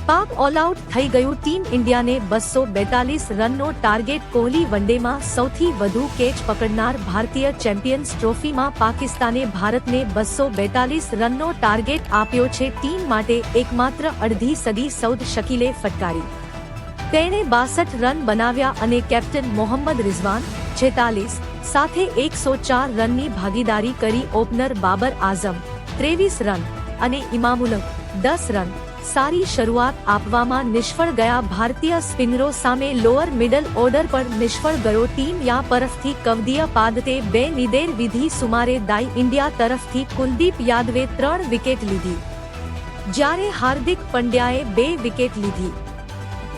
પાક all out થઈ ગયું। ટીમ ઇન્ડિયાને 242 રનનો ટાર્ગેટ। કોહલી વનડેમાં સૌથી વધુ કેચ પકડનાર ભારતીય ચેમ્પિયન્સ ટ્રોફીમાં પાકિસ્તાને ભારતને 242 રનનો ટાર્ગેટ આપ્યો છે। ટીમ માટે એકમાત્ર અડધી સદી સૌદ શકીલે ફટકારી। તેણે 62 રન બનાવ્યા અને કેપ્ટન મોહમ્મદ રિઝવાન 46 સાથે 104 રનની ભાગીદારી કરી। ઓપનર બાબર આઝમ 23 રન અને ઇમામુલ હક 10 રન સારી શરૂઆત આપવામાં નિષ્ફળ ગયા। ભારતીય સ્પિનરો સામે લોઅર મિડલ ઓર્ડર પર નિષ્ફળ ગયો। ટીમ યા તરફથી કવદિયા પાદતે 2 નિદેર વિધી સુમારે દાઈ। ઇન્ડિયા તરફથી કુલદીપ યાદવે 3 વિકેટ લીધી જ્યારે હાર્દિક પંડ્યાએ 2 વિકેટ લીધી।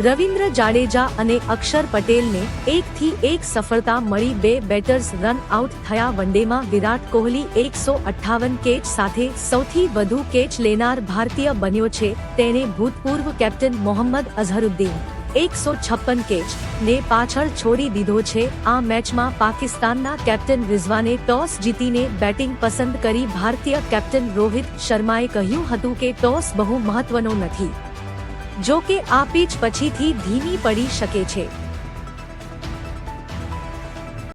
રવિન્દ્ર જાડેજા અને અક્ષર પટેલને 1-1 સફળતા મળી। 2 બેટર્સ રન આઉટ થયા। વનડેમાં વિરાટ કોહલી 158 કેચ સાથે સૌથી વધુ કેચ લેનાર ભારતીય બન્યો છે। તેણે ભૂતપૂર્વ કેપ્ટન મોહમ્મદ અઝહરુદ્દીન 156 કેચ ને પાછળ છોડી દીધો છે। આ મેચમાં પાકિસ્તાનના કેપ્ટન રિઝવાને ટોસ જીતીને બેટિંગ પસંદ કરી। ભારતીય કેપ્ટન રોહિત શર્માએ કહ્યું હતું કે ટોસ બહુ મહત્વનો નથી, જો કે આ પીચ પછીથી ધીમી પડી શકે છે।